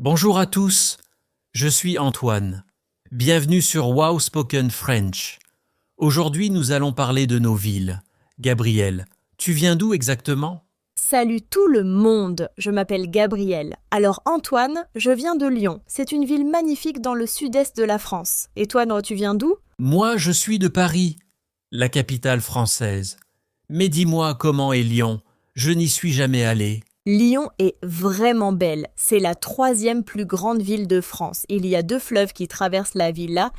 Bonjour à tous, je suis Antoine. Bienvenue sur Wow Spoken French. Aujourd'hui, nous allons parler de nos villes. Gabriel, tu viens d'où exactement? Salut tout le monde, je m'appelle Gabrielle. Alors Antoine, je viens de Lyon. C'est une ville magnifique dans le sud-est de la France. Et toi, Noah, tu viens d'où? Moi, je suis de Paris, la capitale française. Mais dis-moi comment est Lyon? Je n'y suis jamais allé. Lyon est vraiment belle. C'est la 3e plus grande ville de France. Il y a 2 fleuves qui traversent la ville là,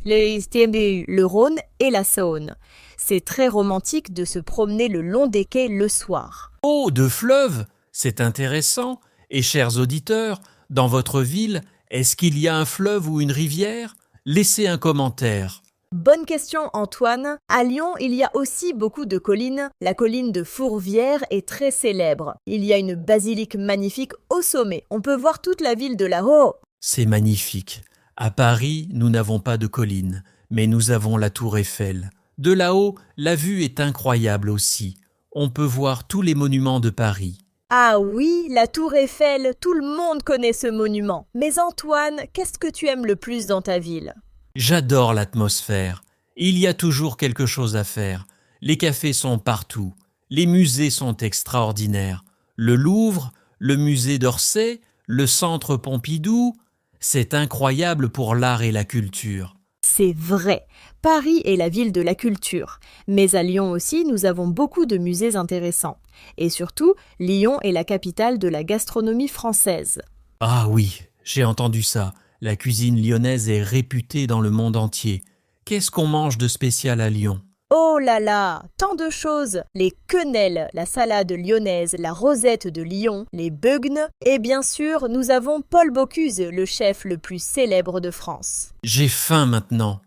le Rhône et la Saône. C'est très romantique de se promener le long des quais le soir. Oh, 2 fleuves, c'est intéressant. Et chers auditeurs, dans votre ville, est-ce qu'il y a un fleuve ou une rivière? Laissez un commentaire. Bonne question Antoine. À Lyon, il y a aussi beaucoup de collines. La colline de Fourvière est très célèbre. Il y a une basilique magnifique au sommet. On peut voir toute la ville de là-haut. C'est magnifique. À Paris, nous n'avons pas de colline, mais nous avons la tour Eiffel. De là-haut, la vue est incroyable aussi. On peut voir tous les monuments de Paris. Ah oui, la tour Eiffel, tout le monde connaît ce monument. Mais Antoine, qu'est-ce que tu aimes le plus dans ta ville? J'adore l'atmosphère. Il y a toujours quelque chose à faire. Les cafés sont partout. Les musées sont extraordinaires. Le Louvre, le musée d'Orsay, le centre Pompidou, c'est incroyable pour l'art et la culture. C'est vrai, Paris est la ville de la culture. Mais à Lyon aussi, nous avons beaucoup de musées intéressants. Et surtout, Lyon est la capitale de la gastronomie française. Ah oui, j'ai entendu ça. La cuisine lyonnaise est réputée dans le monde entier. Qu'est-ce qu'on mange de spécial à Lyon? Oh là là, tant de choses! Les quenelles, la salade lyonnaise, la rosette de Lyon, les beugnes, et bien sûr, nous avons Paul Bocuse, le chef le plus célèbre de France. J'ai faim maintenant.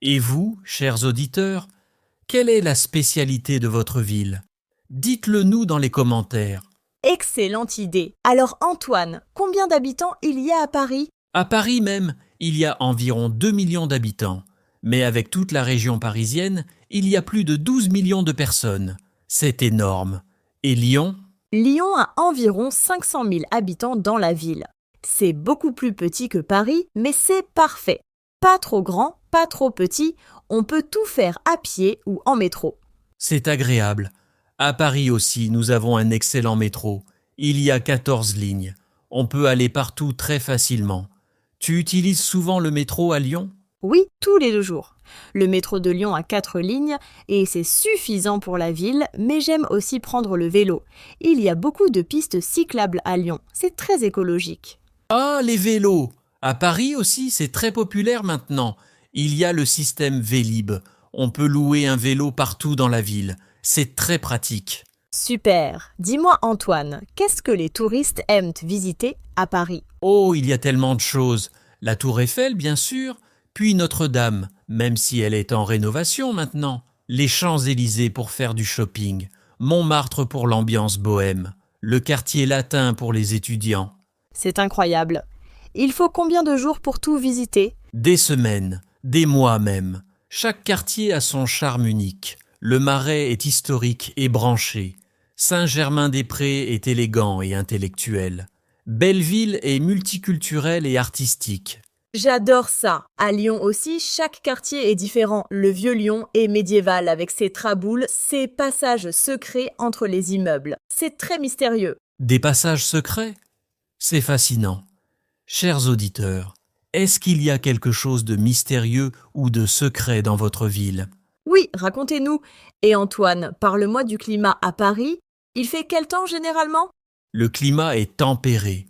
Et vous, chers auditeurs, quelle est la spécialité de votre ville? Dites-le nous dans les commentaires. Excellente idée! Alors Antoine, combien d'habitants il y a à Paris? À Paris même, il y a environ 2 millions d'habitants. Mais avec toute la région parisienne, il y a plus de 12 millions de personnes. C'est énorme. Et Lyon? Lyon a environ 500 000 habitants dans la ville. C'est beaucoup plus petit que Paris, mais c'est parfait. Pas trop grand, pas trop petit, on peut tout faire à pied ou en métro. C'est agréable. À Paris aussi, nous avons un excellent métro. Il y a 14 lignes. On peut aller partout très facilement. Tu utilises souvent le métro à Lyon? Oui, tous les 2 jours. Le métro de Lyon a 4 lignes et c'est suffisant pour la ville, mais j'aime aussi prendre le vélo. Il y a beaucoup de pistes cyclables à Lyon. C'est très écologique. Ah, les vélos! À Paris aussi, c'est très populaire maintenant. Il y a le système Vélib. On peut louer un vélo partout dans la ville. C'est très pratique. Super. Dis-moi Antoine, qu'est-ce que les touristes aiment visiter à Paris? Oh, il y a tellement de choses. La tour Eiffel, bien sûr, puis Notre-Dame, même si elle est en rénovation maintenant. Les Champs-Élysées pour faire du shopping. Montmartre pour l'ambiance bohème. Le quartier latin pour les étudiants. C'est incroyable. Il faut combien de jours pour tout visiter? Des semaines, des mois même. Chaque quartier a son charme unique. Le Marais est historique et branché. Saint-Germain-des-Prés est élégant et intellectuel. Belleville est multiculturelle et artistique. J'adore ça. À Lyon aussi, chaque quartier est différent. Le vieux Lyon est médiéval avec ses traboules, ses passages secrets entre les immeubles. C'est très mystérieux. Des passages secrets? C'est fascinant. Chers auditeurs, est-ce qu'il y a quelque chose de mystérieux ou de secret dans votre ville? Oui, racontez-nous. Et Antoine, parle-moi du climat à Paris. Il fait quel temps généralement? Le climat est tempéré.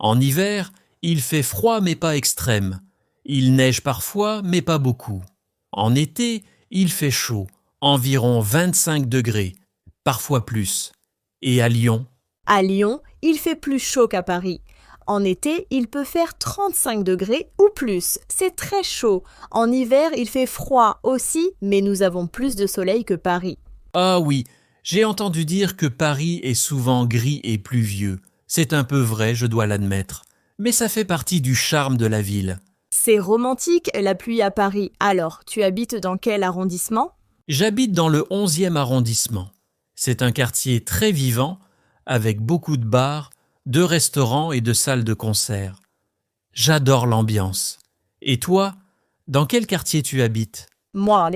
En hiver, il fait froid mais pas extrême. Il neige parfois mais pas beaucoup. En été, il fait chaud, environ 25 degrés, parfois plus. Et à Lyon? À Lyon, il fait plus chaud qu'à Paris. En été, il peut faire 35 degrés ou plus. C'est très chaud. En hiver, il fait froid aussi, mais nous avons plus de soleil que Paris. Ah oui, j'ai entendu dire que Paris est souvent gris et pluvieux. C'est un peu vrai, je dois l'admettre. Mais ça fait partie du charme de la ville. C'est romantique, la pluie à Paris. Alors, tu habites dans quel arrondissement? J'habite dans le 11e arrondissement. C'est un quartier très vivant, avec beaucoup de bars, de restaurants et de salles de concert. J'adore l'ambiance. Et toi, dans quel quartier tu habites? Moi,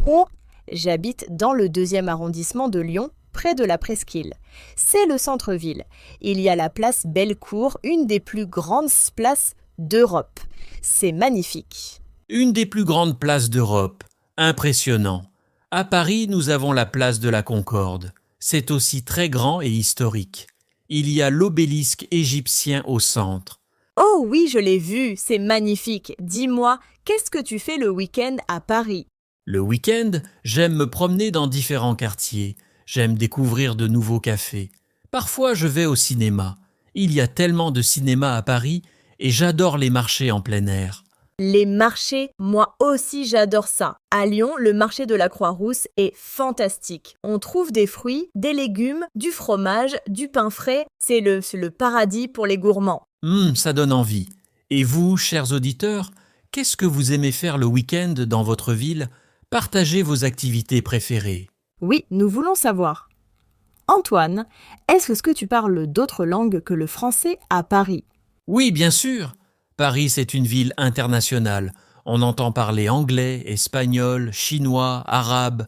Oh, j'habite dans le 2e arrondissement de Lyon, près de la Presqu'île. C'est le centre-ville. Il y a la place Bellecour, une des plus grandes places d'Europe. C'est magnifique. Une des plus grandes places d'Europe. Impressionnant. À Paris, nous avons la place de la Concorde. C'est aussi très grand et historique. Il y a l'obélisque égyptien au centre. Oh oui, je l'ai vu, c'est magnifique. Dis-moi, qu'est-ce que tu fais le week-end à Paris? Le week-end, j'aime me promener dans différents quartiers. J'aime découvrir de nouveaux cafés. Parfois, je vais au cinéma. Il y a tellement de cinéma à Paris et j'adore les marchés en plein air. Les marchés, moi aussi j'adore ça. À Lyon, le marché de la Croix-Rousse est fantastique. On trouve des fruits, des légumes, du fromage, du pain frais. C'est le paradis pour les gourmands. Ça donne envie. Et vous, chers auditeurs, qu'est-ce que vous aimez faire le week-end dans votre ville? Partagez vos activités préférées. Oui, nous voulons savoir. Antoine, est-ce que tu parles d'autres langues que le français à Paris? Oui, bien sûr. Paris, c'est une ville internationale. On entend parler anglais, espagnol, chinois, arabe.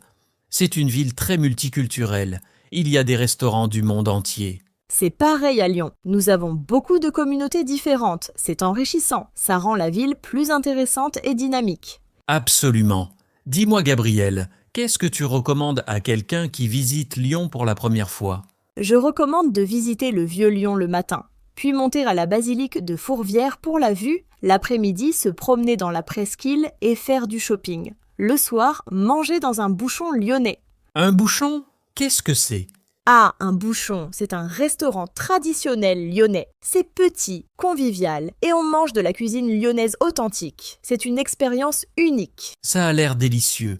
C'est une ville très multiculturelle. Il y a des restaurants du monde entier. C'est pareil à Lyon. Nous avons beaucoup de communautés différentes. C'est enrichissant. Ça rend la ville plus intéressante et dynamique. Absolument. Dis-moi, Gabriel, qu'est-ce que tu recommandes à quelqu'un qui visite Lyon pour la première fois? Je recommande de visiter le Vieux Lyon le matin, puis monter à la basilique de Fourvière pour la vue, l'après-midi se promener dans la Presqu'île et faire du shopping. Le soir, manger dans un bouchon lyonnais. Un bouchon? Qu'est-ce que c'est? Ah, un bouchon, c'est un restaurant traditionnel lyonnais. C'est petit, convivial, et on mange de la cuisine lyonnaise authentique. C'est une expérience unique. Ça a l'air délicieux.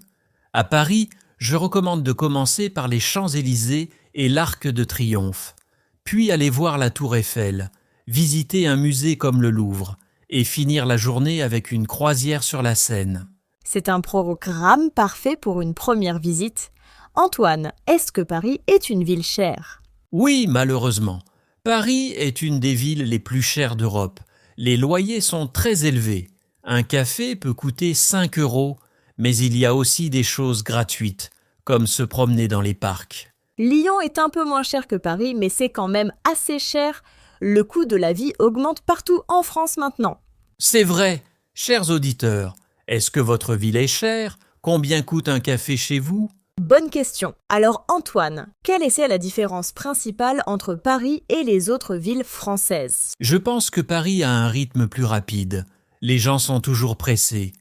À Paris, je recommande de commencer par les Champs-Élysées et l'Arc de Triomphe, puis aller voir la Tour Eiffel, visiter un musée comme le Louvre, et finir la journée avec une croisière sur la Seine. C'est un programme parfait pour une première visite. Antoine, est-ce que Paris est une ville chère? Oui, malheureusement. Paris est une des villes les plus chères d'Europe. Les loyers sont très élevés. Un café peut coûter 5 €, mais il y a aussi des choses gratuites, comme se promener dans les parcs. Lyon est un peu moins cher que Paris, mais c'est quand même assez cher. Le coût de la vie augmente partout en France maintenant. C'est vrai, chers auditeurs. Est-ce que votre ville est chère? Combien coûte un café chez vous? Bonne question. Alors Antoine, quelle est la différence principale entre Paris et les autres villes françaises? Je pense que Paris a un rythme plus rapide. Les gens sont toujours pressés.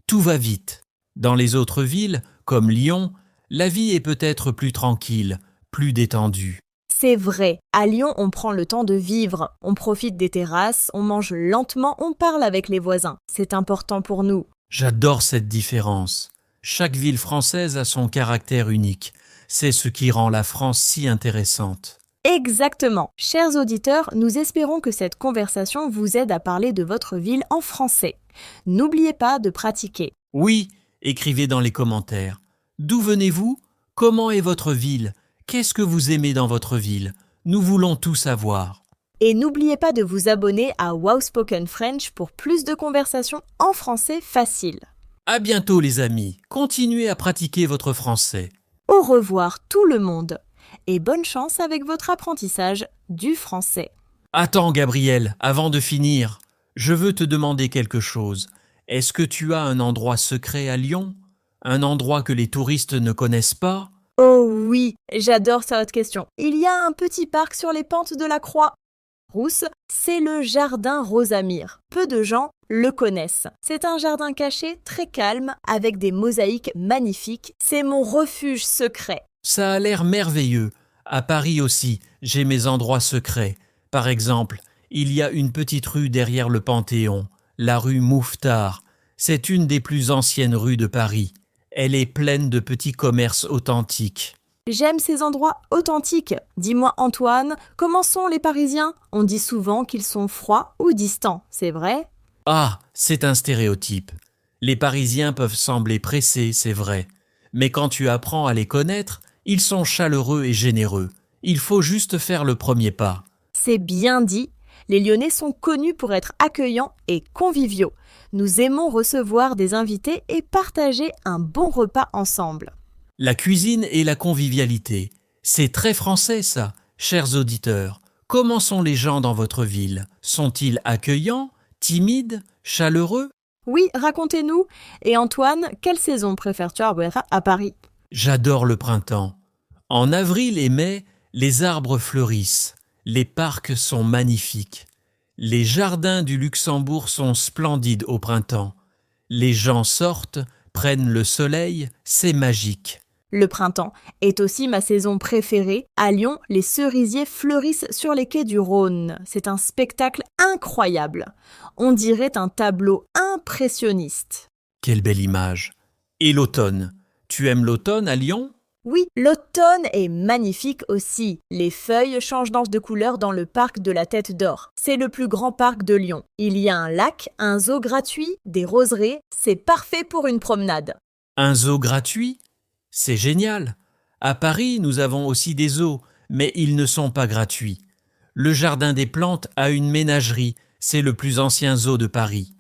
Tout va vite. Dans les autres villes, comme Lyon, la vie est peut-être plus tranquille, plus détendue. C'est vrai, à Lyon on prend le temps de vivre, on profite des terrasses, on mange lentement, on parle avec les voisins. C'est important pour nous. J'adore cette différence. Chaque ville française a son caractère unique. C'est ce qui rend la France si intéressante. Exactement. Chers auditeurs, nous espérons que cette conversation vous aide à parler de votre ville en français. N'oubliez pas de pratiquer. Oui, écrivez dans les commentaires. D'où venez-vous? Comment est votre ville? Qu'est-ce que vous aimez dans votre ville? Nous voulons tout savoir. Et n'oubliez pas de vous abonner à Wow Spoken French pour plus de conversations en français facile. À bientôt les amis. Continuez à pratiquer votre français. Au revoir tout le monde et bonne chance avec votre apprentissage du français. Attends Gabriel, avant de finir, je veux te demander quelque chose. Est-ce que tu as un endroit secret à Lyon? Un endroit que les touristes ne connaissent pas? Oh oui, j'adore cette question. Il y a un petit parc sur les pentes de la Croix-Rousse, c'est le jardin Rosamire. Peu de gens le connaissent. C'est un jardin caché très calme avec des mosaïques magnifiques. C'est mon refuge secret. Ça a l'air merveilleux. À Paris aussi, j'ai mes endroits secrets. Par exemple, il y a une petite rue derrière le Panthéon, la rue Mouffetard. C'est une des plus anciennes rues de Paris. Elle est pleine de petits commerces authentiques. J'aime ces endroits authentiques. Dis-moi Antoine, comment sont les Parisiens? On dit souvent qu'ils sont froids ou distants, c'est vrai? Ah, c'est un stéréotype. Les Parisiens peuvent sembler pressés, c'est vrai. Mais quand tu apprends à les connaître, ils sont chaleureux et généreux. Il faut juste faire le premier pas. C'est bien dit. Les Lyonnais sont connus pour être accueillants et conviviaux. Nous aimons recevoir des invités et partager un bon repas ensemble. La cuisine et la convivialité. C'est très français ça, chers auditeurs. Comment sont les gens dans votre ville? Sont-ils accueillants, timides, chaleureux? Oui, racontez-nous. Et Antoine, quelle saison préfères-tu à Paris? J'adore le printemps. En avril et mai, les arbres fleurissent. Les parcs sont magnifiques. Les jardins du Luxembourg sont splendides au printemps. Les gens sortent, prennent le soleil, c'est magique. Le printemps est aussi ma saison préférée. À Lyon, les cerisiers fleurissent sur les quais du Rhône. C'est un spectacle incroyable. On dirait un tableau impressionniste. Quelle belle image. Et l'automne. Tu aimes l'automne à Lyon? Oui, l'automne est magnifique aussi. Les feuilles changent de couleur dans le parc de la Tête d'Or. C'est le plus grand parc de Lyon. Il y a un lac, un zoo gratuit, des roseraies. C'est parfait pour une promenade. Un zoo gratuit? C'est génial. À Paris, nous avons aussi des zoos, mais ils ne sont pas gratuits. Le Jardin des Plantes a une ménagerie. C'est le plus ancien zoo de Paris.